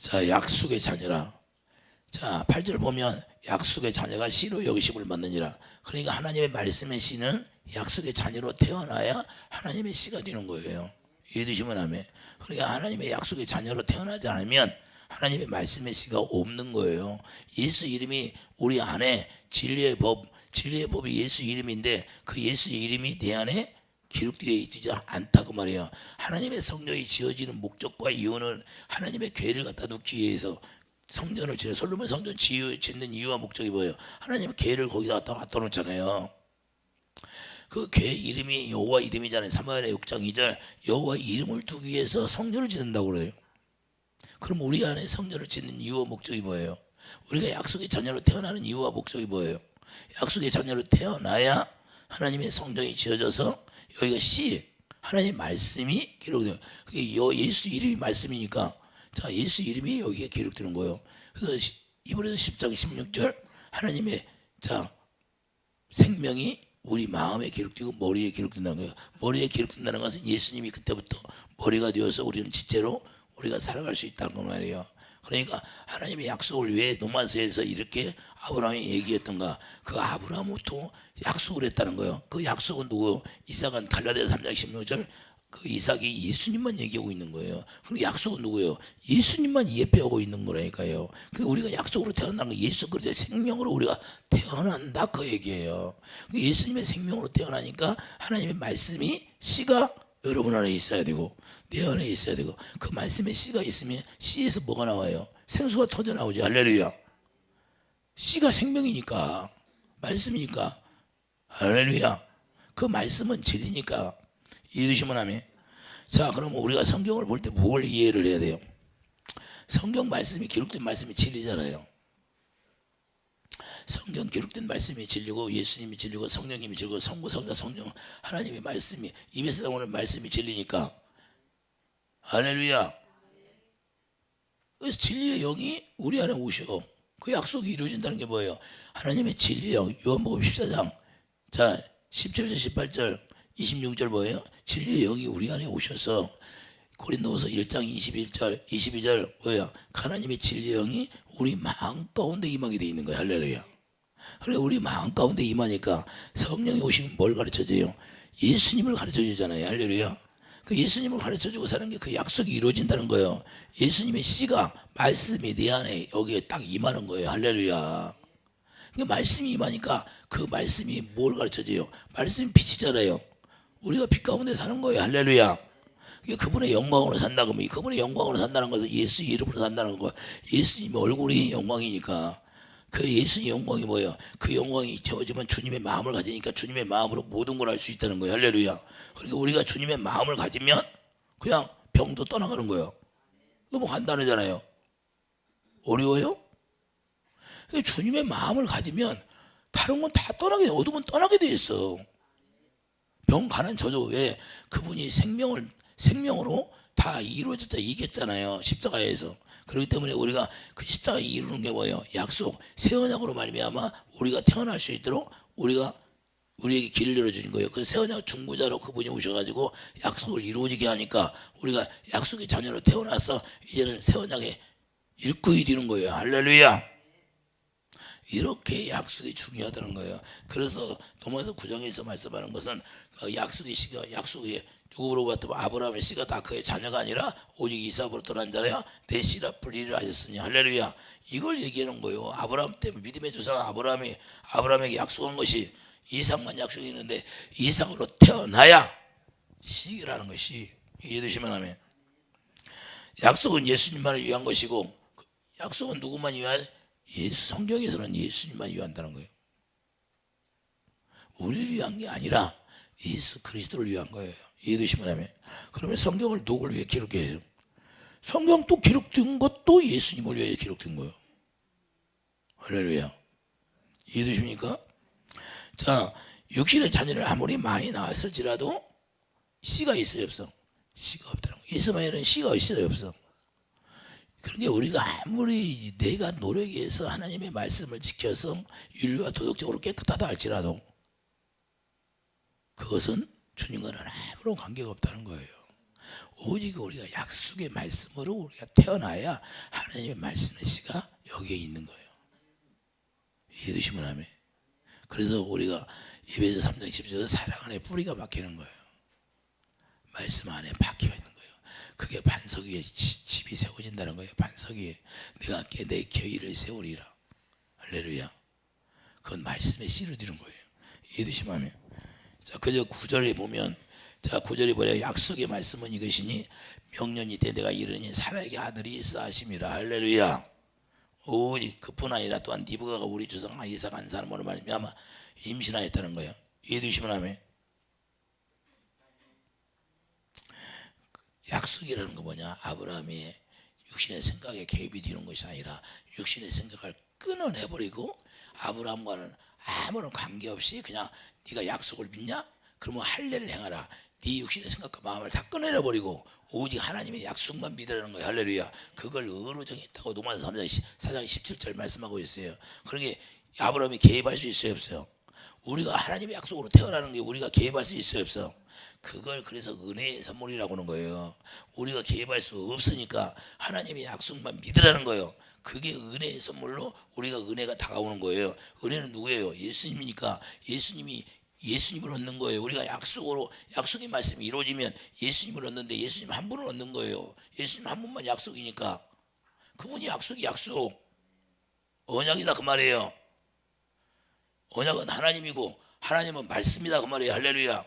자, 약속의 자녀라. 자, 8절 보면 약속의 자녀가 씨로 여기심을 받느니라. 그러니까 하나님의 말씀의 씨는 약속의 자녀로 태어나야 하나님의 씨가 되는 거예요. 이해되시면 아멘. 그러니까 하나님의 약속의 자녀로 태어나지 않으면 하나님의 말씀의 씨가 없는 거예요. 예수 이름이 우리 안에 진리의 법이 예수 이름인데 그 예수의 이름이 내 안에 기록되어 있지 않다고 말해요. 하나님의 성령이 지어지는 목적과 이유는 하나님의 궤를 갖다 놓기 위해서 성전을 지어 솔로몬 성전 짓는 이유와 목적이 뭐예요? 하나님의 궤를 거기다 갖다 놓잖아요. 그 궤 이름이 여호와 이름이잖아요. 사무엘하 6장 2절 여호와 이름을 두기 위해서 성전을 짓는다고 그래요. 그럼 우리 안에 성전을 짓는 이유와 목적이 뭐예요? 우리가 약속의 자녀로 태어나는 이유와 목적이 뭐예요? 약속의 자녀로 태어나야 하나님의 성전이 지어져서 여기가 씨 하나님의 말씀이 기록돼요. 예수 이름이 말씀이니까 자 예수 이름이 여기에 기록되는 거예요. 그래서 히브리서 10장 16절 하나님의 자 생명이 우리 마음에 기록되고 머리에 기록된다는 거예요. 머리에 기록된다는 것은 예수님이 그때부터 머리가 되어서 우리는 지체로 우리가 살아갈 수 있다는 말이에요. 그러니까 하나님의 약속을 왜 노마서에서 이렇게 아브라함이 얘기했던가? 그 아브라함부터 약속을 했다는 거예요. 그 약속은 누구? 이삭은 갈라디아 3장 16절 그 이삭이 예수님만 얘기하고 있는 거예요. 그리고 약속은 누구예요? 예수님만 예표하고 있는 거라니까요. 그리고 우리가 약속으로 태어난 거 예수 그리스도의 생명으로 우리가 태어난다 그 얘기예요. 예수님의 생명으로 태어나니까 하나님의 말씀이 씨가 여러분 안에 있어야 되고 내 안에 있어야 되고 그 말씀에 씨가 있으면 씨에서 뭐가 나와요? 생수가 터져 나오지. 할렐루야. 씨가 생명이니까 말씀이니까 할렐루야. 그 말씀은 진리니까 이해되시면 아멘. 자, 그러면 우리가 성경을 볼 때 무엇을 이해를 해야 돼요? 성경 말씀이 기록된 말씀이 진리잖아요. 성경 기록된 말씀이 진리고 예수님이 진리고 성령님이 진리고 성부 성자 성령 하나님의 말씀이 입에서 나오는 말씀이 진리니까 할렐루야. 그래서 진리의 영이 우리 안에 오셔. 그 약속이 이루어진다는 게 뭐예요? 하나님의 진리의 영. 요한복음 14장 자 17절 18절 26절 뭐예요? 진리의 영이 우리 안에 오셔서 고린도후서 1장 21절 22절 뭐예요? 하나님의 진리의 영이 우리 마음 가운데 임하게 돼 있는 거예요. 할렐루야. 그래 우리 마음 가운데 임하니까 성령이 오시면 뭘 가르쳐줘요? 예수님을 가르쳐주잖아요. 할렐루야. 그 예수님을 가르쳐주고 사는 게 그 약속이 이루어진다는 거예요. 예수님의 씨가 말씀이 내 안에 여기에 딱 임하는 거예요. 할렐루야. 그러니까 말씀이 임하니까 그 말씀이 뭘 가르쳐줘요? 말씀이 빛이잖아요. 우리가 빛 가운데 사는 거예요. 할렐루야. 그분의 영광으로 산다고 하면 그분의 영광으로 산다는 것은 예수 이름으로 산다는 거. 예수님의 얼굴이 영광이니까 그 예수의 영광이 뭐예요? 그 영광이 채워지면 주님의 마음을 가지니까 주님의 마음으로 모든 걸 알 수 있다는 거예요. 할렐루야. 그러니까 우리가 주님의 마음을 가지면 그냥 병도 떠나가는 거예요. 너무 간단하잖아요. 어려워요? 주님의 마음을 가지면 다른 건 다 떠나게 돼. 어둠은 떠나게 돼 있어. 병 가난 저도 왜 그분이 생명으로 다 이루어졌다 이겼잖아요. 십자가에서. 그렇기 때문에 우리가 그 십자가 이루는 게 뭐예요? 약속. 새 언약으로 말미암아 우리가 태어날 수 있도록 우리에게 길을 열어주는 거예요. 그 새 언약 중보자로 그분이 오셔가지고 약속을 이루어지게 하니까 우리가 약속의 자녀로 태어나서 이제는 새 언약의 일꾼이 되는 거예요. 할렐루야. 이렇게 약속이 중요하다는 거예요. 그래서 도마서 9장에서 말씀하는 것은 약속의 씨가 약속이 누구로부터 아브라함의 씨가 다 그의 자녀가 아니라 오직 이삭으로 떠난 자라야 내 씨라 불리를 하셨으니 할렐루야. 이걸 얘기하는 거예요. 아브라함 때문에 믿음의 조상 아브라함에게 약속한 것이 이삭만 약속이 있는데 이삭으로 태어나야 씨라는 것이 이해되시면 하면 약속은 예수님만을 위한 것이고 약속은 누구만 위한 성경에서는 예수님만 위한다는 거예요. 우리를 위한 게 아니라 예수 그리스도를 위한 거예요. 이해되시면 하면 그러면 성경을 누구를 위해 기록해요? 성경 또 기록된 것도 예수님을 위해 기록된 거예요. 할렐루야. 이해되십니까? 자, 육신의 자녀를 아무리 많이 낳았을지라도 씨가 있어요 없어? 씨가 없다는 거예요. 이스마엘은 씨가 있어요 없어? 그러니까 우리가 아무리 내가 노력해서 하나님의 말씀을 지켜서 윤리와 도덕적으로 깨끗하다 할지라도 그것은 주님과는 아무런 관계가 없다는 거예요. 오직 우리가 약속의 말씀으로 우리가 태어나야 하나님의 말씀의 씨가 여기에 있는 거예요. 이해되시면 아멘. 그래서 우리가 에베소 3장 10절에서 사랑 안에 뿌리가 박히는 거예요. 말씀 안에 박혀 있는 거예요. 그게 반석 위에 집이 세워진다는 거예요. 반석 위에 내가 내 교회를 세우리라. 할렐루야. 그건 말씀의 씨를 드는 거예요. 이해되시면 아멘. 자, 그저 9절에 보면, 자, 9절에 보면 약속의 말씀은 이것이니 명년이 때 내가 이르니 사라에게 아들이 있어 하심이라. 할렐루야. 오직 그뿐 아니라 또한 니브가가 우리 조상 이삭 한 사람으로 말미암아 임신하였다는 거예요. 이해되시면 아멘. 약속이라는 거 뭐냐? 아브라함이 육신의 생각에 개입이 되는 것이 아니라 육신의 생각을 끊어내버리고 아브라함과는 아무런 관계없이 그냥 네가 약속을 믿냐? 그러면 할례를 행하라. 네 육신의 생각과 마음을 다 끊어내버리고 오직 하나님의 약속만 믿으라는 거예요. 할렐루야. 그걸 의로 정했다고 로마서 4장 17절 말씀하고 있어요. 그러게 아브라함이 개입할 수 있어요, 없어요? 우리가 하나님의 약속으로 태어나는 게 우리가 개입할 수 있어요, 없어요? 그걸 그래서 은혜의 선물이라고 하는 거예요. 우리가 개입할 수 없으니까 하나님의 약속만 믿으라는 거예요. 그게 은혜의 선물로 우리가 은혜가 다가오는 거예요. 은혜는 누구예요? 예수님이니까 예수님을 얻는 거예요. 우리가 약속의 말씀이 이루어지면 예수님을 얻는데 예수님 한 분을 얻는 거예요. 예수님 한 분만 약속이니까 그분이 약속. 언약이다 그 말이에요. 언약은 하나님이고 하나님은 말씀이다 그 말이에요. 할렐루야.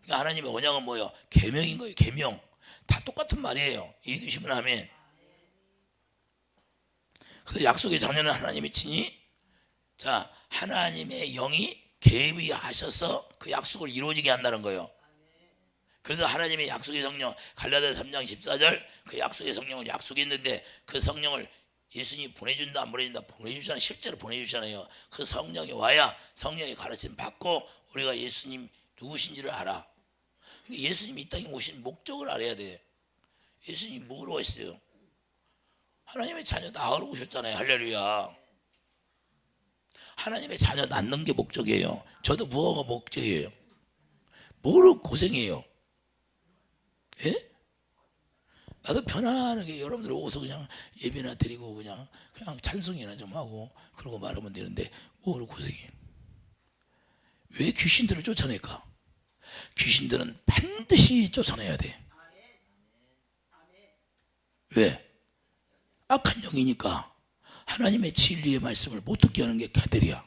그러니까 하나님의 언약은 뭐예요? 계명인 거예요. 계명. 다 똑같은 말이에요. 이해되시면 아멘. 그래서 약속의 자녀는 하나님이 친히, 자, 하나님의 영이 개입이 하셔서 그 약속을 이루어지게 한다는 거예요. 그래서 하나님의 약속의 성령, 갈라디아서 3장 14절, 그 약속의 성령을 약속했는데 그 성령을 예수님이 보내준다 안 보내준다? 보내주잖아요. 실제로 보내주잖아요. 그 성령이 와야 성령의 가르침 받고 우리가 예수님 누구신지를 알아. 예수님이 이 땅에 오신 목적을 알아야 돼. 예수님이 뭐로 오셨어요? 하나님의 자녀 낳으러 오셨잖아요. 할렐루야. 하나님의 자녀 낳는 게 목적이에요. 저도 무엇가 목적이에요? 뭐로 고생해요? 예? 나도 편안하게 여러분들 오서 그냥 예배나 드리고 그냥 찬송이나 좀 하고 그러고 말하면 되는데 뭐로 고생해? 왜 귀신들을 쫓아낼까? 귀신들은 반드시 쫓아내야 돼. 왜? 악한 영이니까 하나님의 진리의 말씀을 못 듣게 하는 게 걔들이야.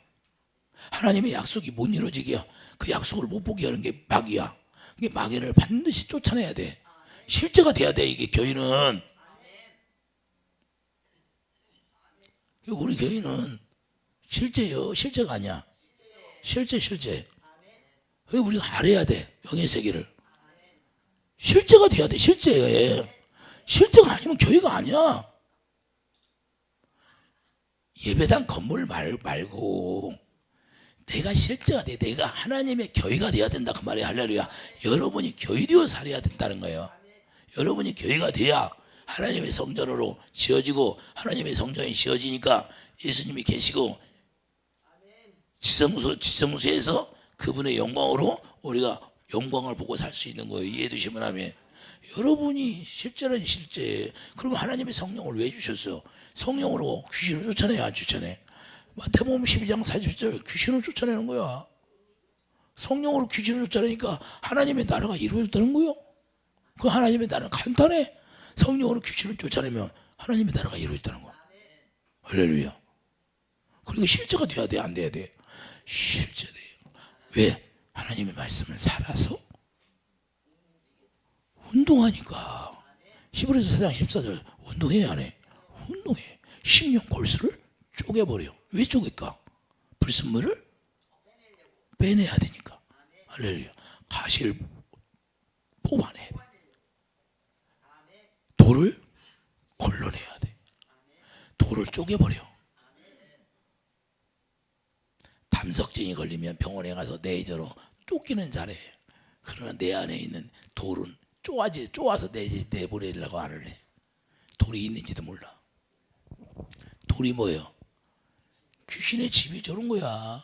하나님의 약속이 못 이루어지게, 그 약속을 못 보게 하는 게 마귀야. 이게 마귀를 반드시 쫓아내야 돼. 실제가 돼야 돼. 이게 교회는, 우리 교회는 실제요. 실제가 아니야. 실제. 왜 우리가 알아야 돼. 영의 세계를. 실제가 돼야 돼. 실제가 아니면 교회가 아니야. 예배당 건물 말고 내가 실제가 돼. 내가 하나님의 교회가 돼야 된다 그 말이야. 할렐루야. 여러분이 교회 되어 살아야 된다는 거예요. 여러분이 교회가 돼야 하나님의 성전으로 지어지고 하나님의 성전이 지어지니까 예수님이 계시고 지성소에서 그분의 영광으로 우리가 영광을 보고 살 수 있는 거예요. 이해해 주시면 하면 여러분이 실제는 실제. 그러면 하나님의 성령을 왜 주셨어요? 성령으로 귀신을 쫓아내야 안 쫓아내? 마태복음 12장 40절 귀신을 쫓아내는 거야. 성령으로 귀신을 쫓아내니까 하나님의 나라가 이루어졌다는 거예요. 그 하나님의 나라는 간단해. 성령으로 귀신을 쫓아내면 하나님의 나라가 이루어졌다는 거야. 할렐루야. 그리고 실제가 돼야 돼, 안 돼야 돼? 실제 돼요. 왜? 하나님의 말씀을 살아서 운동하니까. 히브리서 4장 14절 운동해 안 해? 운동해. 심령 골수를 쪼개버려. 왜 쪼갤까? 불순물을 빼내야 되니까. 할렐루야. 가시를 뽑아내야 돼. 돌을 걸러내야 돼. 돌을 쪼개버려. 담석증이 걸리면 병원에 가서 내저로 쫓기는 잘해. 그러나 내 안에 있는 돌은 쪼아서 내보내려고 안 할래. 돌이 있는지도 몰라. 돌이 뭐예요? 귀신의 집이 저런 거야.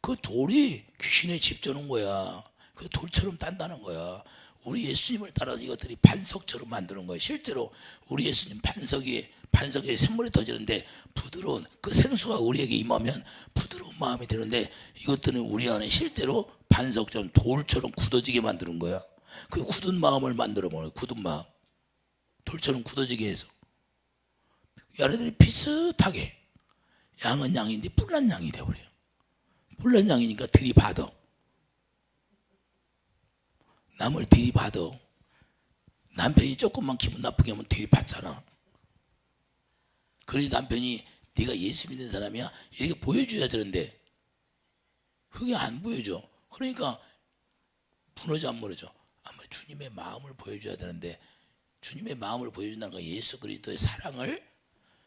그 돌이 귀신의 집 저런 거야. 그 돌처럼 단단한 거야. 우리 예수님을 따라서 이것들이 반석처럼 만드는 거예요. 실제로 우리 예수님 반석에 샘물이 터지는데 부드러운 그 생수가 우리에게 임하면 부드러운 마음이 되는데 이것들은 우리 안에 실제로 반석처럼 돌처럼 굳어지게 만드는 거야. 그 굳은 마음을 만들어 보는 거야. 굳은 마음. 돌처럼 굳어지게 해서 얘네들이 비슷하게 양은 양인데 뿔난 양이 되어버려요. 뿔난 양이니까 들이받아. 남을 들이받아. 남편이 조금만 기분 나쁘게 하면 들이받잖아. 그러니 남편이 네가 예수 믿는 사람이야 이렇게 보여줘야 되는데 그게 안 보여줘. 그러니까 무너져 안 무너져. 아마 주님의 마음을 보여줘야 되는데 주님의 마음을 보여준다는 건 예수 그리스도의 사랑을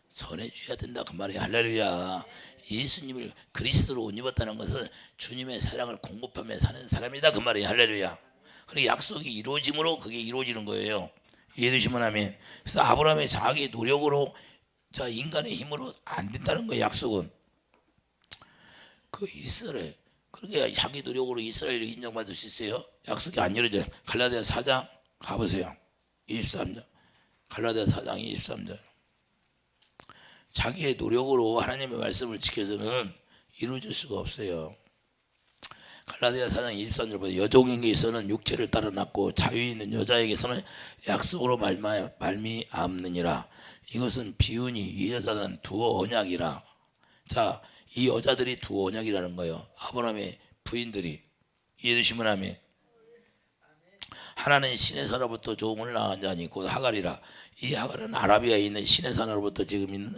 전해줘야 된다 그 말이야. 할렐루야. 예수님을 그리스도로 옷 입었다는 것은 주님의 사랑을 공급하며 사는 사람이다 그 말이야. 할렐루야. 그러니까 약속이 이루어짐으로 그게 이루어지는 거예요. 이해되시면 아멘. 그래서 아브라함의 자기의 노력으로 자 인간의 힘으로 안 된다는 거예요. 약속은 그 이스라엘 그러니까 자기 노력으로 이스라엘을 인정받을 수 있어요. 약속이 안 이루어져요. 갈라디아 4장 가보세요. 23절 갈라디아 4장 23절 자기의 노력으로 하나님의 말씀을 지켜서는 이루어질 수가 없어요. 갈라디아 4장 23절 보세요. 여종에게서는 육체를 따라 낳고 자유 있는 여자에게서는 약속으로 말미암느니라. 이것은 비유니 이 여자는 두 언약이라. 자, 이 여자들이 두 언약이라는 거예요. 아브라함의 부인들이. 이해되시면 아멘. 하나는 시내산으로부터 조금을 낳은 자니 곧 하갈이라. 이 하갈은 아라비아에 있는 시내산으로부터 지금 있는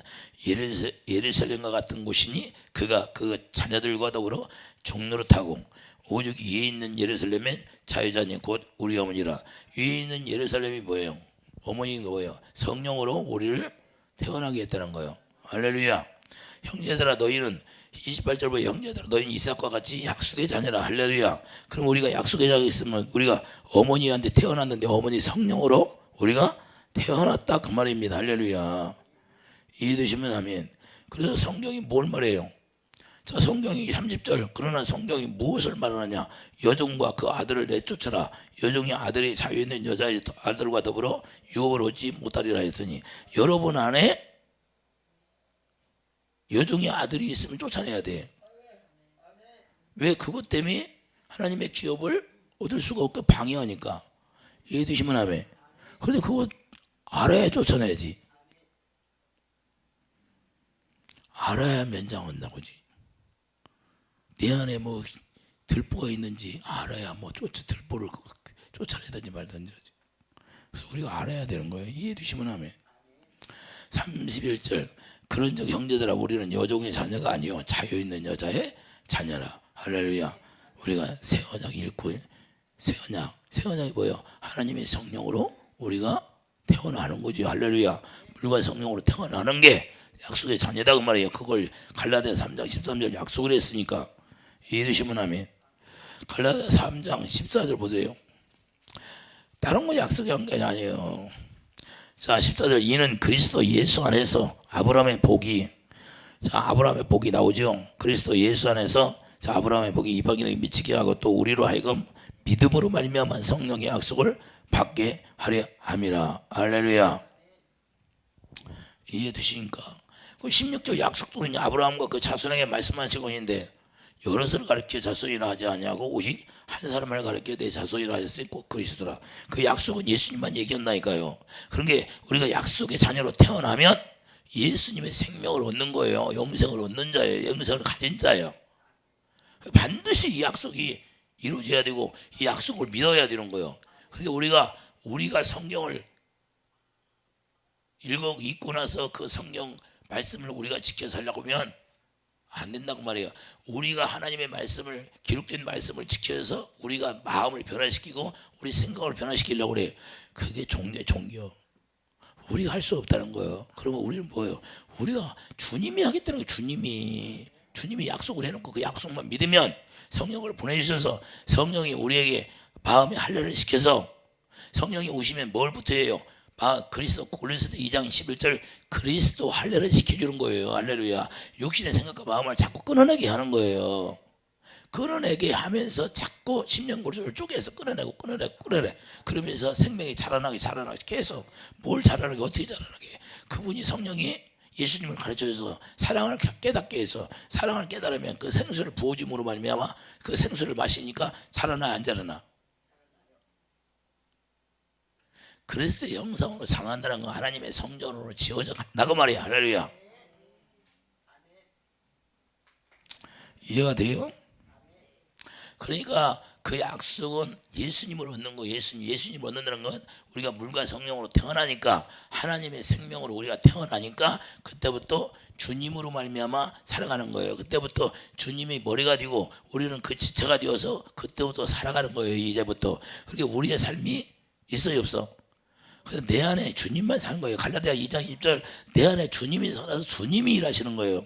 예루살렘과 같은 곳이니 그가 그 자녀들과 더불어 종로를 타고 오직 위에 있는 예루살렘의 자유자니 곧 우리 어머니라. 위에 있는 예루살렘이 뭐예요? 어머니가 뭐예요? 성령으로 우리를 태어나게 했다는 거예요. 할렐루야. 형제들아 너희는 28절 보여 형제들아 너희는 이삭과 같이 약속의 자녀라. 할렐루야. 그럼 우리가 약속의 자녀가 있으면 우리가 어머니한테 태어났는데 어머니 성령으로 우리가 태어났다 그 말입니다. 할렐루야. 이해되시면 아멘. 그래서 성경이 뭘 말해요? 자 성경이 30절 그러나 성경이 무엇을 말하느냐. 여종과 그 아들을 내쫓아라. 여종이 아들이 자유 있는 여자의 아들과 더불어 유업을 얻지 못하리라 했으니 여러분 안에 여종의 아들이 있으면 쫓아내야 돼. 왜? 그것 때문에 하나님의 기업을 얻을 수가 없게 방해하니까. 이해되시면 하면. 그런데 그거 알아야 쫓아내야지. 알아야 면장한다고지. 내 안에 뭐 들보가 있는지 알아야 뭐 들보를 쫓아내든지 말든지. 그래서 우리가 알아야 되는 거예요. 이해되시면 하면. 31절 그런즉 형제들아 우리는 여종의 자녀가 아니요 자유 있는 여자의 자녀라. 할렐루야. 우리가 새 언약 읽고 새 언약이 뭐예요? 하나님의 성령으로 우리가 태어나는 거지. 할렐루야. 물과 성령으로 태어나는 게 약속의 자녀다 그 말이에요. 그걸 갈라디아 3장 13절 약속을 했으니까. 이해되시면 아멘. 갈라디아 3장 14절 보세요. 다른 거 약속이 한 게 아니에요. 자 14절 이는 그리스도 예수 안에서 아브라함의 복이 자 아브라함의 복이 나오죠. 그리스도 예수 안에서 자 아브라함의 복이 이방인에게 미치게 하고 또 우리로 하여금 믿음으로 말미암아 성령의 약속을 받게 하려 함이라. 할렐루야. 이해되시니까 그 16절 약속도 아브라함과 그 자손에게 말씀하시고 있는데 여럿을 가르쳐 자손이라 하지 아니하고 오직 한 사람을 가르쳐 내 자손이라 하셨으니 꼭 그리스도라. 그 약속은 예수님만 얘기했나니까요. 그런 게 우리가 약속의 자녀로 태어나면 예수님의 생명을 얻는 거예요. 영생을 얻는 자예요. 영생을 가진 자예요. 반드시 이 약속이 이루어져야 되고 이 약속을 믿어야 되는 거예요. 그러니까 우리가 성경을 읽고 나서 그 성경 말씀을 우리가 지켜 살려고 하면 안 된다고 말이에요. 우리가 하나님의 말씀을 기록된 말씀을 지켜서 우리가 마음을 변화시키고 우리 생각을 변화시키려고 그래. 그게 종교. 우리가 할 수 없다는 거예요. 그러면 우리는 뭐예요? 우리가 주님이 하겠다는 거예요. 주님이 약속을 해놓고 그 약속만 믿으면 성령을 보내주셔서 성령이 우리에게 마음의 할례를 시켜서 성령이 오시면 뭘부터 해요? 그리스도 골로새서 2장 11절 그리스도 할례를 시켜주는 거예요. 할렐루야. 육신의 생각과 마음을 자꾸 끊어내게 하는 거예요. 끊어내게 하면서 자꾸 심령골수를 쪼개서 끊어내고 그러면서 생명이 자라나게 계속 뭘 자라나게 어떻게 자라나게 그분이 성령이 예수님을 가르쳐줘서 사랑을 깨닫게 해서 사랑을 깨달으면 그 생수를 부어줌으로 말미암아 그 생수를 마시니까 자라나 안 자라나. 그리스도의 형상으로 상한다는 거 하나님의 성전으로 지어져 간다고 말이야. 할렐루야. 이해가 돼요? 그러니까 그 약속은 예수님을 얻는 거, 예수님 얻는다는 건 우리가 물과 성령으로 태어나니까 하나님의 생명으로 우리가 태어나니까 그때부터 주님으로 말미암아 살아가는 거예요. 그때부터 주님이 머리가 되고 우리는 그 지체가 되어서 그때부터 살아가는 거예요. 이제부터. 그렇게 우리의 삶이 있어요, 없어? 그래서 내 안에 주님만 사는 거예요. 갈라디아 2장 1절 내 안에 주님이 살아서 주님이 일하시는 거예요.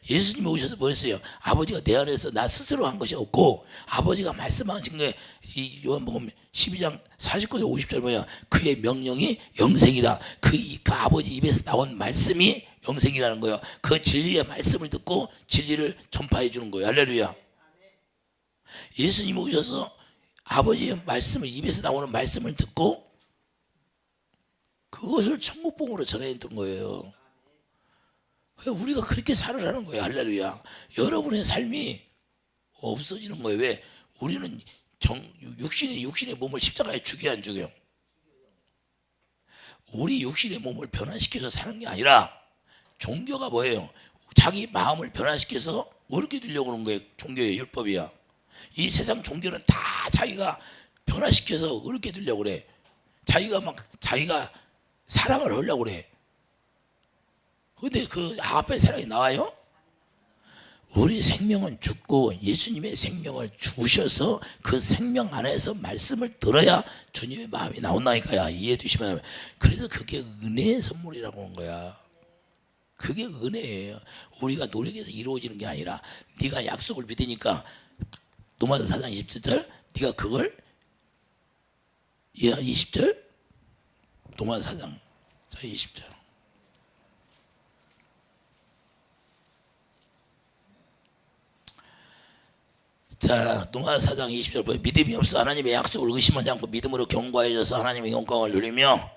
예수님이 오셔서 뭐 했어요? 아버지가 내 안에서 나 스스로 한 것이 없고 아버지가 말씀하신 게 이 요한복음 12장 49절 50절 뭐야? 그의 명령이 영생이다. 그 아버지 입에서 나온 말씀이 영생이라는 거예요. 그 진리의 말씀을 듣고 진리를 전파해 주는 거예요. 할렐루야. 예수님이 오셔서 아버지의 말씀을 입에서 나오는 말씀을 듣고 그것을 천국복음으로 전해줬던 거예요. 우리가 그렇게 살으라는 거예요. 할렐루야. 여러분의 삶이 없어지는 거예요. 왜? 우리는 육신의 몸을 십자가에 죽여 안 죽여요? 우리 육신의 몸을 변화시켜서 사는 게 아니라 종교가 뭐예요? 자기 마음을 변화시켜서 어렵게 되려고 하는 거예요. 종교의 율법이야. 이 세상 종교는 다 자기가 변화시켜서 어렵게 되려고 그래. 자기가 사랑을 하려고 그래. 근데 그 앞에 사랑이 나와요? 우리 생명은 죽고 예수님의 생명을 주셔서 그 생명 안에서 말씀을 들어야 주님의 마음이 나온다니까요. 이해해 주시면. 그래서 그게 은혜의 선물이라고 하는 거야. 그게 은혜예요. 우리가 노력해서 이루어지는 게 아니라 네가 약속을 믿으니까 노마다 4장 27절 네가 그걸 20절 노마다 4장 20절 자, 노마다 4장 20절 보여. 믿음이 없어 하나님의 약속을 의심하지 않고 믿음으로 경과해져서 하나님의 영광을 누리며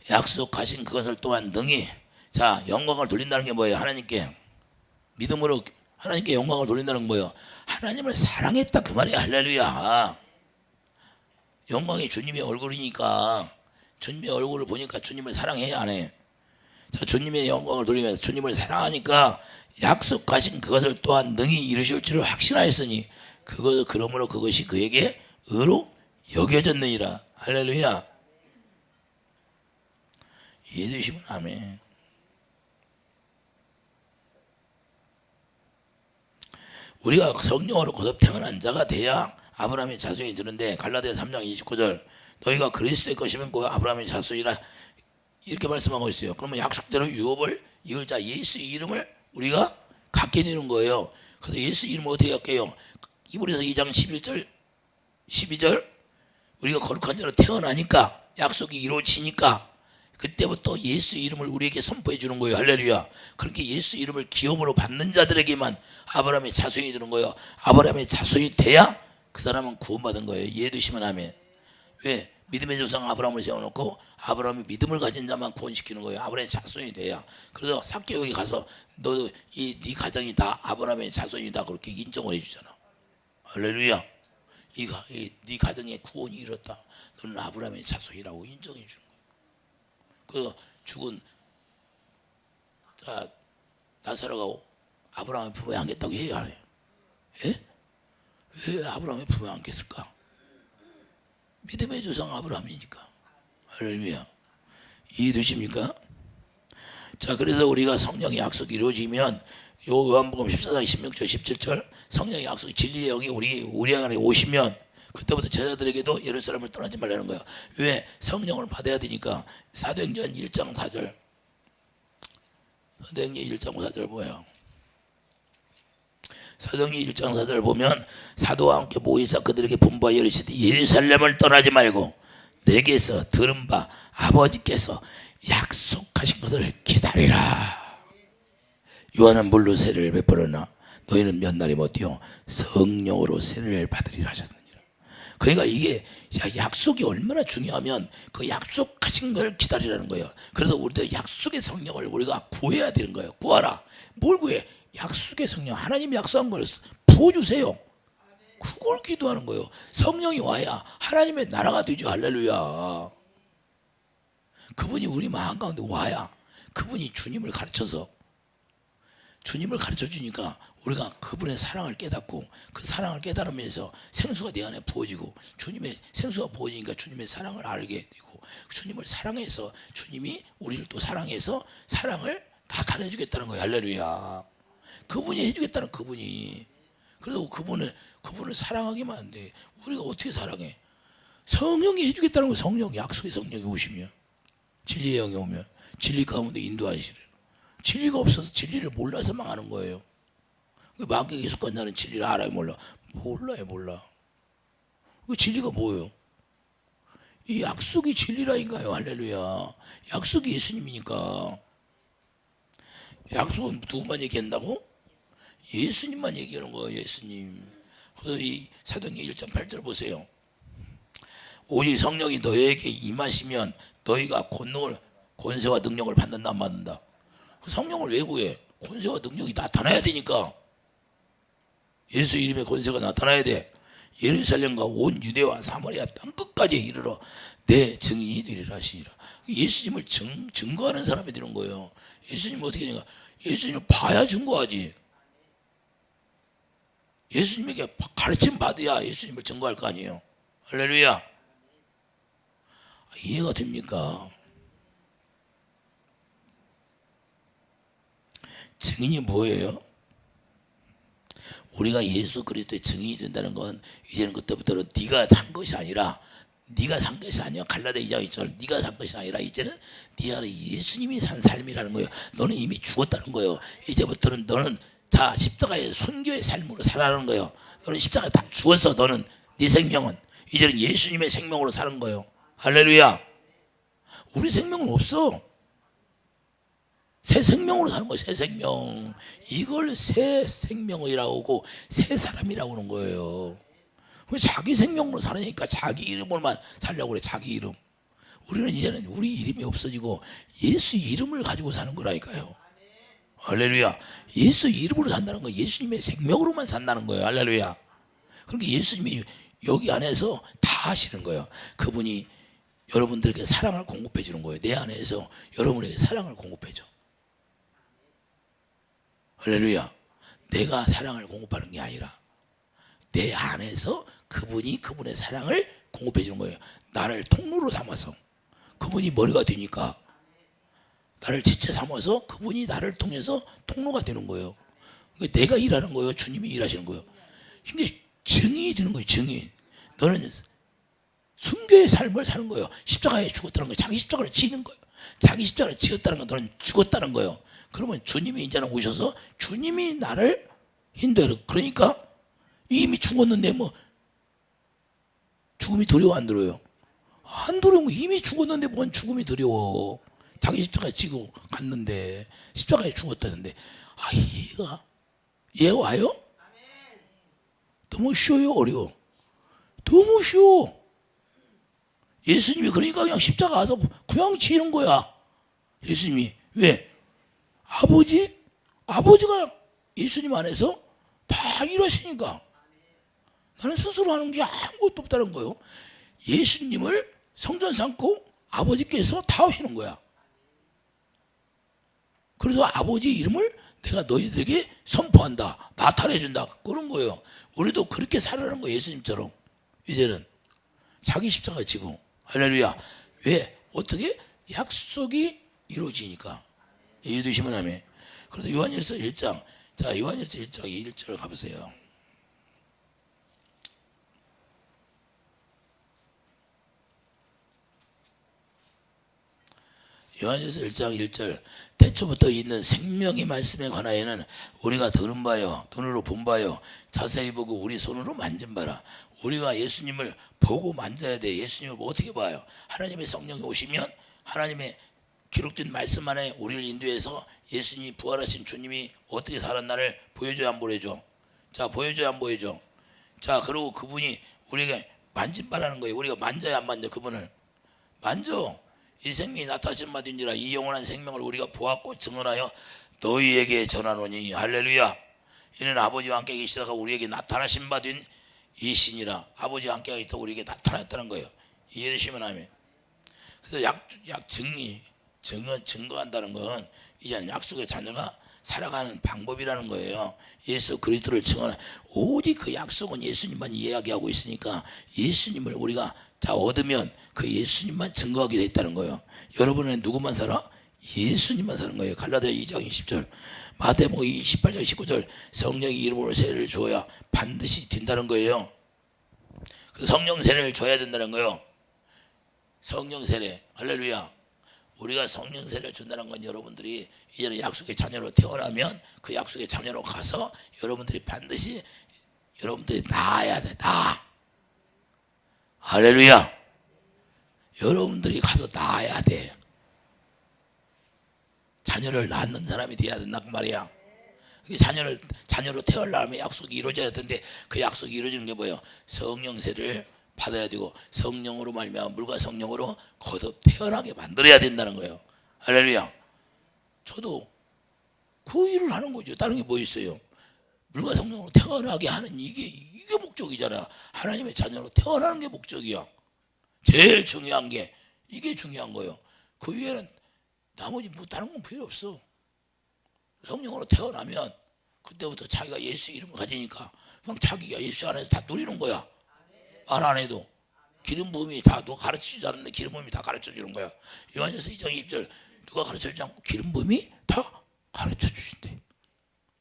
약속하신 그것을 또한 능히 자 영광을 돌린다는 게 뭐예요? 하나님께 믿음으로 하나님께 영광을 돌린다는 건 뭐예요? 하나님을 사랑했다 그 말이야. 할렐루야. 영광이 주님의 얼굴이니까 주님의 얼굴을 보니까 주님을 사랑해 안 해? 자, 주님의 영광을 돌리면서 주님을 사랑하니까 약속하신 그것을 또한 능히 이루실 줄을 확신하였으니 그러므로 그것이 그에게 의로 여겨졌느니라. 할렐루야. 이해되시면 아멘. 우리가 성령으로 거듭 태어난 자가 돼야 아브라함의 자손이 되는데 갈라디아 3장 29절 너희가 그리스도의 것이면 그 아브라함의 자손이라 이렇게 말씀하고 있어요. 그러면 약속대로 유업을 이을 자 예수 이름을 우리가 갖게 되는 거예요. 그래서 예수 이름을 어떻게 갖게요? 히브리서 2장 11절 12절 우리가 거룩한 자로 태어나니까 약속이 이루어지니까 그때부터 예수 이름을 우리에게 선포해 주는 거예요. 할렐루야. 그렇게 예수 이름을 기업으로 받는 자들에게만 아브라함의 자손이 되는 거예요. 아브라함의 자손이 돼야 그 사람은 구원받은 거예요. 이해되시면 아멘. 왜? 믿음의 조상 아브라함을 세워놓고 아브라함이 믿음을 가진 자만 구원시키는 거예요. 아브라함의 자손이 돼야. 그래서 삭개오에 가서 너도 네 가정이 다 아브라함의 자손이다 그렇게 인정을 해주잖아. 할렐루야. 네 가정에 구원이 이뤘다. 너는 아브라함의 자손이라고 인정해 주는 거예요. 그 죽은 자 나사로가 아브라함의 품에 안겼다고 해야 안 해요? 예? 왜 아브라함의 품에 안겼을까? 믿음의 조상 아브라함이니까. 할렐루야. 이해되십니까? 자, 그래서 우리가 성령의 약속이 이루어지면 요 요한복음 14장 16절 17절 성령의 약속 진리의 영이 우리 안에 오시면 그때부터 제자들에게도 예루살렘을 떠나지 말라는 거예요. 왜? 성령을 받아야 되니까. 사도행전 1장 4절 사도행전 1장 4절 뭐야? 사도행전 1장 4절 보면 사도와 함께 모이사 그들에게 분부하여 이르시되 예루살렘을 떠나지 말고 내게서 들은 바 아버지께서 약속하신 것을 기다리라. 요한은 물로 세례를 베풀었나 너희는 몇 날이 못되어 성령으로 세례를 받으리라 하셨느니라. 그러니까 이게 약속이 얼마나 중요하면 그 약속하신 걸 기다리라는 거예요. 그래서 우리도 약속의 성령을 우리가 구해야 되는 거예요. 구하라. 뭘 구해? 약속의 성령. 하나님이 약속한 걸 부어주세요. 그걸 기도하는 거예요. 성령이 와야 하나님의 나라가 되죠. 할렐루야. 그분이 우리 마음 가운데 와야 그분이 주님을 가르쳐서 주님을 가르쳐 주니까 우리가 그분의 사랑을 깨닫고 그 사랑을 깨달으면서 생수가 내 안에 부어지고 주님의 생수가 부어지니까 주님의 사랑을 알게 되고 주님을 사랑해서 주님이 우리를 또 사랑해서 사랑을 나타내 주겠다는 거예요. 할렐루야. 그분이 해주겠다는 그분이. 그래서 그분을 사랑하기만 한데 우리가 어떻게 사랑해? 성령이 해주겠다는 거예요. 성령, 약속의 성령이 오시면 진리의 영이 오면 진리 가운데 인도하시래요. 진리가 없어서 진리를 몰라서 망하는 거예요. 마귀에게 속한 나는 진리를 알아요, 몰라? 몰라. 그 진리가 뭐예요? 이 약속이 진리라니까요. 할렐루야. 약속이 예수님이니까. 약속은 누구만 얘기한다고? 예수님만 얘기하는 거예요. 예수님. 그래서 이 사도행전 1장 8절 보세요. 오직 성령이 너희에게 임하시면 너희가 권세와 능력을 받는다 안 받는다. 성령을 왜 구해? 권세와 능력이 나타나야 되니까. 예수 이름의 권세가 나타나야 돼. 예루살렘과 온 유대와 사마리아 땅끝까지 이르러 내 증인이 되리라 하시니라. 예수님을 증거하는 사람이 되는 거예요. 예수님 어떻게 되냐? 예수님을 봐야 증거하지. 예수님에게 가르침 받아야 예수님을 증거할 거 아니에요. 할렐루야. 이해가 됩니까? 증인이 뭐예요? 우리가 예수 그리스도의 증인이 된다는 건 이제는 그때부터는 네가 산 것이 아니라 갈라디아 2장 2절 네가 산 것이 아니라 이제는 네 안에 예수님이 산 삶이라는 거예요. 너는 이미 죽었다는 거예요. 이제부터는 너는 다 십자가의 순교의 삶으로 살아가는 거예요. 너는 십자가에 다 죽었어. 너는 네 생명은 이제는 예수님의 생명으로 사는 거예요. 할렐루야. 우리 생명은 없어. 새 생명으로 사는 거예요. 새 생명. 이걸 새 생명이라고 하고 새 사람이라고 하는 거예요. 자기 생명으로 살으니까 자기 이름으로만 살려고 그래. 자기 이름. 우리는 이제는 우리 이름이 없어지고 예수 이름을 가지고 사는 거라니까요. 할렐루야. 예수 이름으로 산다는 거 예수님의 생명으로만 산다는 거예요. 할렐루야. 그러니까 예수님이 여기 안에서 다 하시는 거예요. 그분이 여러분들에게 사랑을 공급해 주는 거예요. 내 안에서 여러분에게 사랑을 공급해 줘. 할렐루야. 내가 사랑을 공급하는 게 아니라 내 안에서 그분이 그분의 사랑을 공급해 주는 거예요. 나를 통로로 삼아서 그분이 머리가 되니까 나를 지체 삼아서 그분이 나를 통해서 통로가 되는 거예요. 그러니까 내가 일하는 거예요. 주님이 일하시는 거예요. 근데 증인이 되는 거예요. 증인. 너는 순교의 삶을 사는 거예요. 십자가에 죽었다는 거예요. 자기 십자가를 지는 거예요. 자기 십자가를 지었다는 건 너는 죽었다는 거예요. 그러면 주님이 이제는 오셔서 주님이 나를 인도해요. 그러니까 이미 죽었는데 뭐 죽음이 두려워 안 두려워요? 안 두려운 거 이미 죽었는데 뭔 죽음이 두려워. 자기 십자가에 지고 갔는데 십자가에 죽었다는데 이해가 와요? 너무 쉬워요? 어려워? 너무 쉬워. 예수님이 그러니까 그냥 십자가 가서 그냥 지는 거야. 예수님이. 왜? 아버지가 예수님 안에서 다 일하시니까 나는 스스로 하는 게 아무것도 없다는 거예요. 예수님을 성전 삼고 아버지께서 다 하시는 거야. 그래서 아버지 이름을 내가 너희들에게 선포한다. 나타내준다. 그런 거예요. 우리도 그렇게 살아가는 거예요. 예수님처럼. 이제는 자기 십자가 지고. 할렐루야. 왜? 어떻게? 약속이 이루어지니까. 이해되시면 하면. 그래서 요한일서 1장. 자, 요한일서 1장 1절 가보세요. 요한일서 1장 1절. 태초부터 있는 생명의 말씀에 관하여는 우리가 들은 바요 눈으로 본 바요 자세히 보고 우리 손으로 만진 바라. 우리가 예수님을 보고 만져야 돼. 예수님을 어떻게 봐요? 하나님의 성령이 오시면 하나님의 기록된 말씀 안에 우리를 인도해서 예수님이 부활하신 주님이 어떻게 살았나를 보여줘야 안 보여줘? 자, 보여줘야 안 보여줘? 자, 그리고 그분이 우리에게 만진바라는 거예요. 우리가 만져야 안 만져? 그분을 만져. 이 생명이 나타나신 바인지라 이 영원한 생명을 우리가 보았고 증언하여 너희에게 전하노니. 할렐루야. 이는 아버지와 함께 계시다가 우리에게 나타나신 바 된 이 신이라. 아버지와 함께 있다가 우리에게 나타났다는 거예요. 이해되시면 아멘. 그래서 증거한다는 건 이제 약속의 자녀가 살아가는 방법이라는 거예요. 예수 그리스도를 증언한 오직 그 약속은 예수님만 이야기하고 있으니까 예수님을 우리가 다 얻으면 그 예수님만 증거하게 돼 있다는 거예요. 여러분은 누구만 살아? 예수님만 사는 거예요. 갈라디아 2장 20절, 마태복음 28장 19절, 성령의 이름으로 세례를 주어야 반드시 된다는 거예요. 그 성령 세례를 줘야 된다는 거예요. 성령 세례, 할렐루야. 우리가 성령 세례를 준다는 건 여러분들이 이제는 약속의 자녀로 태어나면 그 약속의 자녀로 가서 여러분들이 반드시 여러분들이 낳아야 돼. 낳아. 할렐루야. 여러분들이 가서 낳아야 돼. 자녀를 낳는 사람이 돼야 된다고 말이야. 자녀로 태어나면 약속이 이루어져야 되는데 그 약속이 이루어지는 게 뭐예요? 성령 세례를 받아야 되고 성령으로 말미암아 물과 성령으로 거듭 태어나게 만들어야 된다는 거예요. 할렐루야. 저도 그 일을 하는 거죠. 다른 게 뭐 있어요? 물과 성령으로 태어나게 하는 이게 목적이잖아. 하나님의 자녀로 태어나는 게 목적이야. 제일 중요한 게 이게 중요한 거예요. 그 위에는 나머지 뭐 다른 건 필요 없어. 성령으로 태어나면 그때부터 자기가 예수 이름을 가지니까 그냥 자기가 예수 안에서 다 누리는 거야. 말 안 해도 기름 부음이 다 누가 가르치지 않았는데 기름 부음이 다 가르쳐 주는 거야. 요한일서 2장 2절 누가 가르쳐 주지 않고 기름 부음이 다 가르쳐 주신대.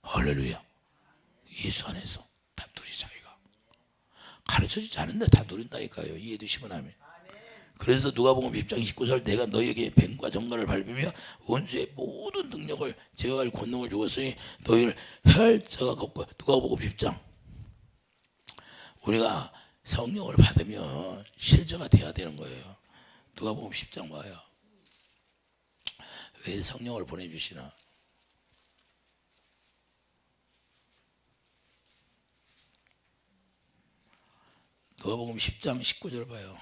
할렐루야. 예수 안에서 다 누리 자기가 가르쳐 주지 않는데 다 누린다니까요. 이해되시면 하면. 그래서 누가복음 10장 29절 내가 너희에게 뱀과 정갈을 밟으며 원수의 모든 능력을 제어할 권능을 주었으니 너희를 해할 자가 없고. 누가복음 10장 우리가 성령을 받으면 실제가 돼야 되는 거예요. 누가복음 10장 봐요. 왜 성령을 보내주시나? 누가복음 10장 19절 봐요.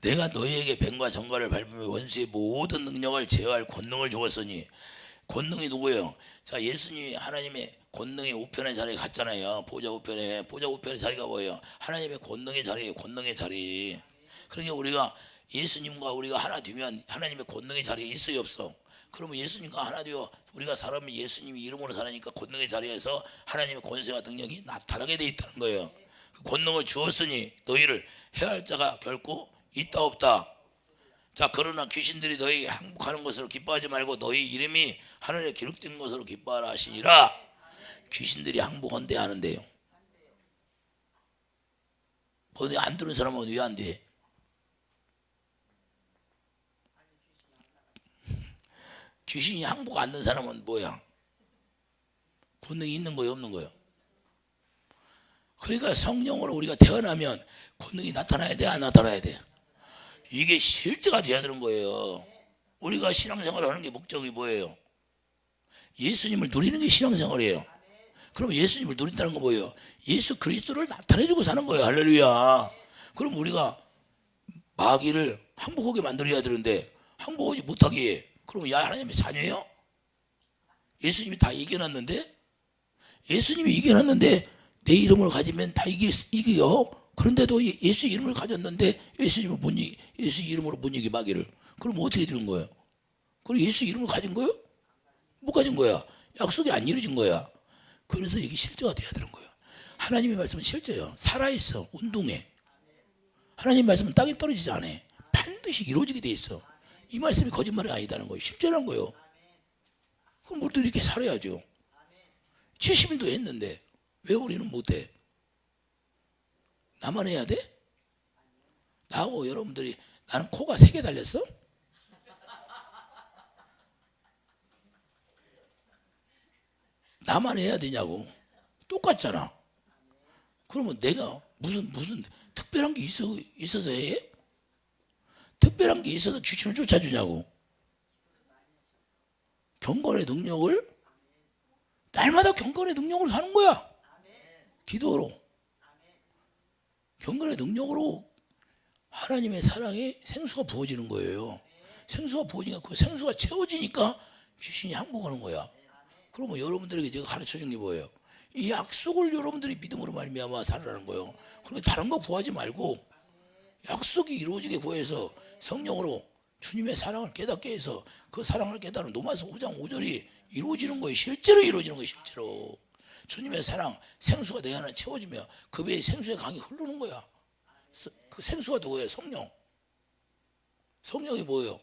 내가 너희에게 뱀과 정갈을 밟으며 원수의 모든 능력을 제어할 권능을 주었으니. 권능이 누구예요? 자, 예수님이 하나님의 권능의 우편의 자리에 갔잖아요. 보좌 우편의 자리가 뭐예요? 하나님의 권능의 자리예요. 권능의 자리. 그러니까 우리가 예수님과 우리가 하나 되면 하나님의 권능의 자리에 있어요, 없어? 그러면 예수님과 하나 되어 우리가 살아면 예수님이 이름으로 살아니까 권능의 자리에서 하나님의 권세와 능력이 나타나게 돼 있다는 거예요. 그 권능을 주었으니 너희를 해할 자가 결코 있다 없다. 자, 그러나 귀신들이 너희 항복하는 것으로 기뻐하지 말고 너희 이름이 하늘에 기록된 것으로 기뻐하라 하시니라. 귀신들이 항복한대 하는데요. 거기 안 들은 사람은 왜 안 돼? 귀신이 항복 안 된 사람은 뭐야? 권능이 있는 거예요, 없는 거예요? 그러니까 성령으로 우리가 태어나면 권능이 나타나야 돼, 안 나타나야 돼? 이게 실제가 돼야 되는 거예요. 우리가 신앙생활을 하는 게 목적이 뭐예요? 예수님을 누리는 게 신앙생활이에요. 그럼 예수님을 누린다는 건 뭐예요? 예수 그리스도를 나타내주고 사는 거예요. 할렐루야. 그럼 우리가 마귀를 항복하게 만들어야 되는데 항복하지 못하게 해. 그럼 야, 하나님의 자녀예요? 예수님이 다 이겨놨는데? 예수님이 이겨놨는데 내 이름을 가지면 다 이겨요. 그런데도 예수 이름을 가졌는데 예수 이름으로 못 이기 마귀를. 그럼 어떻게 되는 거예요? 그럼 예수 이름을 가진 거예요? 못 가진 거야. 약속이 안 이루어진 거야. 그래서 이게 실제가 돼야 되는 거예요. 하나님의 말씀은 실제예요. 살아있어. 운동해. 하나님의 말씀은 땅에 떨어지지 않아. 반드시 이루어지게 돼 있어. 이 말씀이 거짓말이 아니다는 거예요. 실제라는 거예요. 그럼 우리도 이렇게 살아야죠. 70인도 했는데 왜 우리는 못해? 나만 해야 돼? 나하고 여러분들이 나는 코가 3개 달렸어? 나만 해야 되냐고. 똑같잖아. 그러면 내가 무슨 특별한 게 있어서 해? 특별한 게 있어서 귀신을 쫓아주냐고. 경건의 능력을 날마다 경건의 능력으로 사는 거야. 기도로. 경건의 능력으로 하나님의 사랑에 생수가 부어지는 거예요. 생수가 부어지니까 그 생수가 채워지니까 귀신이 항복하는 거야. 그러면 여러분들에게 제가 가르쳐 준 게 뭐예요? 이 약속을 여러분들이 믿음으로 말미암아 살아라는 거예요. 그러니까 다른 거 구하지 말고 약속이 이루어지게 구해서 성령으로 주님의 사랑을 깨닫게 해서 그 사랑을 깨달으면 로마서 5장 5절이 이루어지는 거예요. 실제로 이루어지는 거예요. 실제로. 주님의 사랑, 생수가 내 안에 채워지며 그 배에 생수의 강이 흐르는 거야. 그 생수가 누구예요? 성령. 성령이 뭐예요?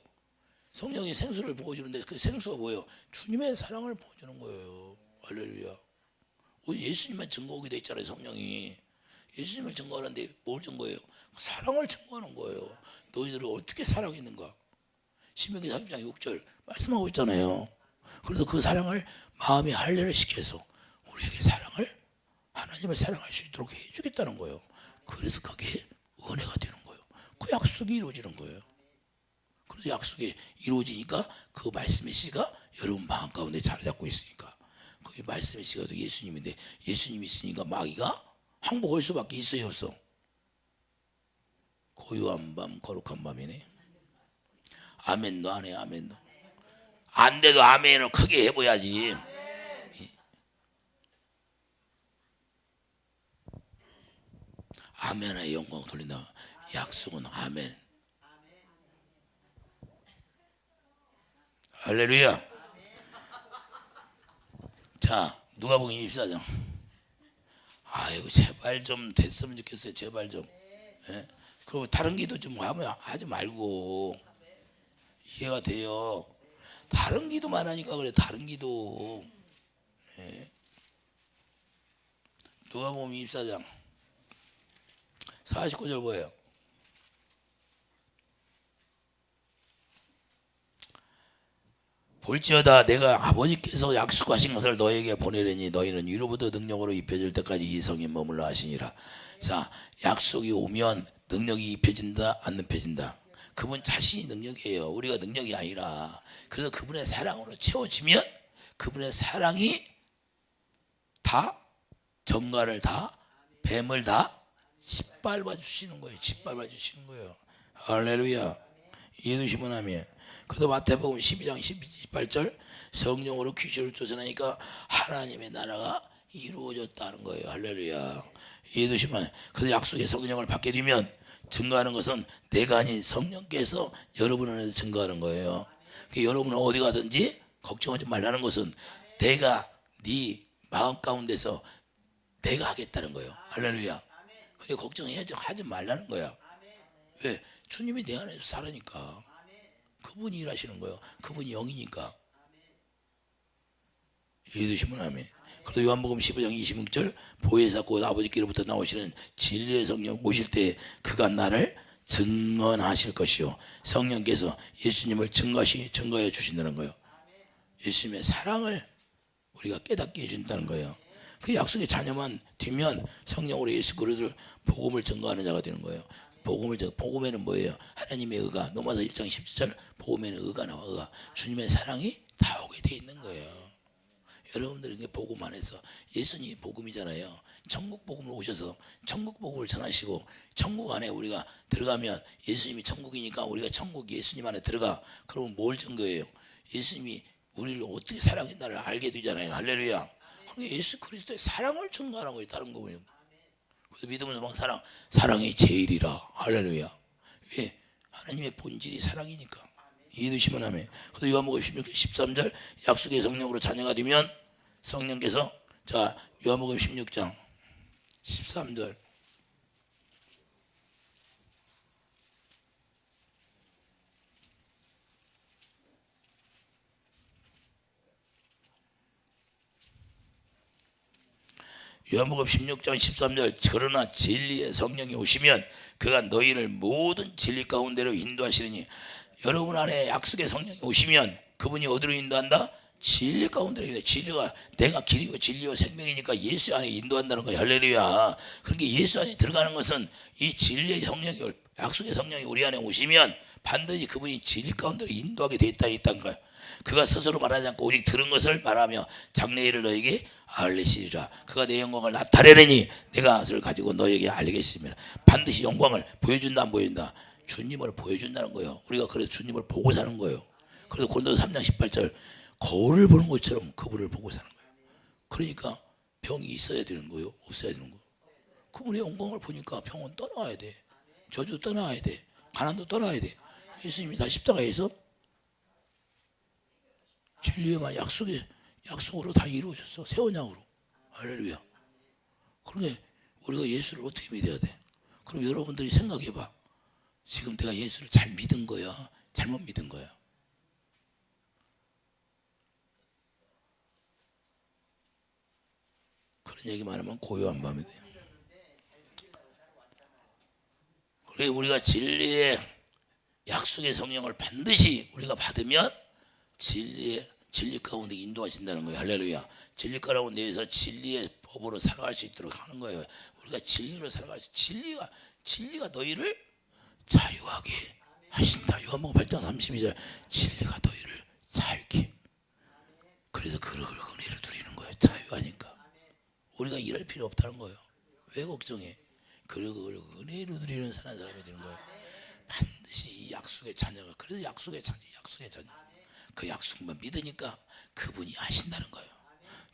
성령이 생수를 부어주는데 그 생수가 뭐예요? 주님의 사랑을 부어주는 거예요. 할렐루야. 우리 예수님만 증거하게 돼 있잖아요. 성령이. 예수님을 증거하는데 뭘 증거해요? 사랑을 증거하는 거예요. 너희들을 어떻게 사랑했는가? 신명기 30장 6절 말씀하고 있잖아요. 그래서 그 사랑을 마음에 할례를 시켜서 우리에게 하나님을 사랑할 수 있도록 해주겠다는 거예요. 그래서 그게 은혜가 되는 거예요. 그 약속이 이루어지는 거예요. 그래서 약속이 이루어지니까 그 말씀의 씨가 여러분 마음 가운데 자리 잡고 있으니까 그 말씀의 씨가 예수님인데 예수님이 있으니까 마귀가 항복할 수밖에 있어요, 없어? 고요한 밤, 거룩한 밤이네. 아멘도 안 해, 아멘도. 안 돼도 아멘을 크게 해봐야지. 아멘의 영광 돌린다. 약속은 아멘. 할렐루야. 자, 누가복음 24장. 아이고 제발 좀 됐으면 좋겠어요. 제발 좀. 예? 그 다른 기도 좀 하지 말고 이해가 돼요. 다른 기도만 하니까 그래. 다른 기도. 예? 누가복음 24장 49절 뭐예요? 볼지어다 내가 아버지께서 약속하신 것을 너에게 보내려니 너희는 위로부터 능력으로 입혀질 때까지 이 성에 머물러 하시니라. 자, 약속이 오면 능력이 입혀진다 안 입혀진다. 그분 자신이 능력이에요. 우리가 능력이 아니라. 그래서 그분의 사랑으로 채워지면 그분의 사랑이 다 정갈을 다 뱀을 다 짓밟아 주시는 거예요. 짓밟아 주시는 거예요. 할렐루야. 이해되시면 아멘. 그래도 마태복음 12장 18절 성령으로 귀신을 쫓아내니까 하나님의 나라가 이루어졌다는 거예요. 할렐루야. 이해되시면 그래서 약속의 성령을 받게 되면 증거하는 것은 내가 아닌 성령께서 여러분 안에서 증거하는 거예요. 그러니까 여러분은 어디 가든지 걱정하지 말라는 것은 내가 네 마음 가운데서 내가 하겠다는 거예요. 할렐루야. 그러니까 걱정하지 말라는 거야. 왜? 주님이 내 안에서 살으니까. 그분이 일하시는 거예요. 그분이 영이니까. 이해되시면 아멘. 그래도 요한복음 15장 26절 보혜사 곧 아버지께로부터 나오시는 진리의 성령 오실 때 그가 나를 증언하실 것이요 성령께서 예수님을 증거해 주신다는 거예요. 예수님의 사랑을 우리가 깨닫게 해준다는 거예요. 그 약속의 자녀만 되면 성령으로 예수 그리스도를 복음을 증거하는 자가 되는 거예요. 복음에는 뭐예요? 하나님의 의가. 로마서 1장 17절 복음에는 의가 나와. 의가. 주님의 사랑이 다 오게 돼 있는 거예요. 여러분들에게 복음 안에서 예수님이 복음이잖아요. 천국 복음을 오셔서 천국 복음을 전하시고 천국 안에 우리가 들어가면 예수님이 천국이니까 우리가 천국 예수님 안에 들어가. 그러면 뭘 증거해요? 예수님이 우리를 어떻게 사랑했나를 알게 되잖아요. 할렐루야. 그러니까 예수 그리스도의 사랑을 증거하는 거예요. 다른 거예요. 그래서 믿음은 막 사랑이 제일이라. 할렐루야. 왜? 하나님의 본질이 사랑이니까. 이해되시면 하면. 그래서 요한복음 16장 13절 약속의 성령으로 자녀가 되면 성령께서 자 요한복음 16장 13절 요한복음 16장 13절 그러나 진리의 성령이 오시면 그가 너희를 모든 진리 가운데로 인도하시리니 여러분 안에 약속의 성령이 오시면 그분이 어디로 인도한다? 진리 가운데 진리가 내가 길이요 진리요 생명이니까 예수 안에 인도한다는 거야. 할렐루야. 그러니까 예수 안에 들어가는 것은 이 진리의 성령이 약속의 성령이 우리 안에 오시면 반드시 그분이 진리 가운데 인도하게 돼 있다는 거야. 그가 스스로 말하지 않고 오직 들은 것을 말하며 장래일을 너에게 알리시리라. 그가 내 영광을 나타내느니 내가 그것을 가지고 너에게 알리겠습니다. 반드시 영광을 보여준다 안 보여준다. 주님을 보여준다는 거예요. 우리가 그래서 주님을 보고 사는 거예요. 그래서 고린도서 3장 18절 거울을 보는 것처럼 그분을 보고 사는 거예요. 그러니까 병이 있어야 되는 거예요. 없어야 되는 거예요. 그분의 영광을 보니까 병은 떠나야 돼. 저주 떠나야 돼. 가난도 떠나야 돼. 예수님이 다 십자가에서 진리에만 약속으로 다 이루어졌어. 새 언약으로. 할렐루야. 그러니까 우리가 예수를 어떻게 믿어야 돼? 그럼 여러분들이 생각해봐. 지금 내가 예수를 잘 믿은 거야? 잘못 믿은 거야? 그런 얘기만 하면 고요한 밤이 돼요. 그래 우리가 진리의 약속의 성령을 반드시 우리가 받으면 진리 가운데 인도하신다는 거예요. 할렐루야. 진리 가운데에서 진리의 법으로 살아갈 수 있도록 하는 거예요. 우리가 진리로 살아갈 수 진리가 너희를 자유하게 하신다. 요한복음 8장 32절 진리가 너희를 자유케. 그래서 그를 은혜로 누리는 거예요. 자유하니까. 우리가 일할 필요 없다는 거예요. 왜 걱정해? 그걸 은혜로 누리는 사는 사람이 되는 거예요. 반드시 이 약속의 자녀가 그래서 약속의 자녀 그 약속만 믿으니까 그분이 하신다는 거예요.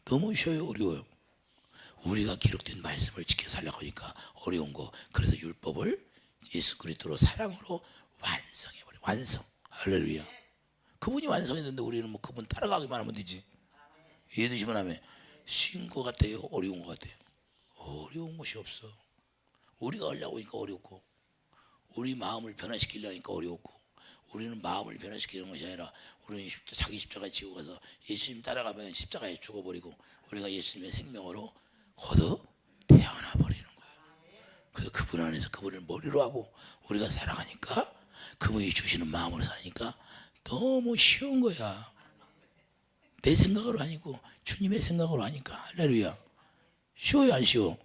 너무 쉬워요? 어려워요? 우리가 기록된 말씀을 지켜 살려고 하니까 어려운 거. 그래서 율법을 예수 그리스도로 사랑으로 완성해버려. 완성. 할렐루야. 그분이 완성했는데 우리는 뭐 그분 따라가기만 하면 되지. 이해되시면 하면 쉬운 것 같아요? 어려운 것 같아요? 어려운 것이 없어. 우리가 하려고 하니까 어렵고 우리 마음을 변화시키려고 하니까 어렵고 우리는 마음을 변화시키는 것이 아니라 우리는 자기 십자가에 지고 가서 예수님 따라가면 십자가에 죽어버리고 우리가 예수님의 생명으로 거듭 태어나 버리는 거예요. 그래서 그분 안에서 그분을 머리로 하고 우리가 살아가니까 그분이 주시는 마음으로 사니까 너무 쉬운 거야. 내 생각으로 아니고 주님의 생각으로 하니까. 할렐루야. 쉬워요 안 쉬워?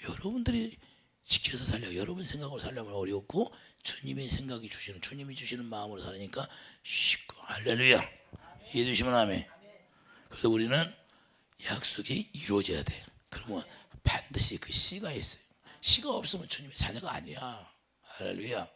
여러분들이 지켜서 살려 여러분 생각으로 살려면 어렵고 주님의 생각이 주시는 주님이 주시는 마음으로 살으니까 쉽고. 할렐루야. 이해되시면 아멘. 그래서 우리는 약속이 이루어져야 돼. 그러면 반드시 그 씨가 있어요. 씨가 없으면 주님의 자녀가 아니야. 할렐루야.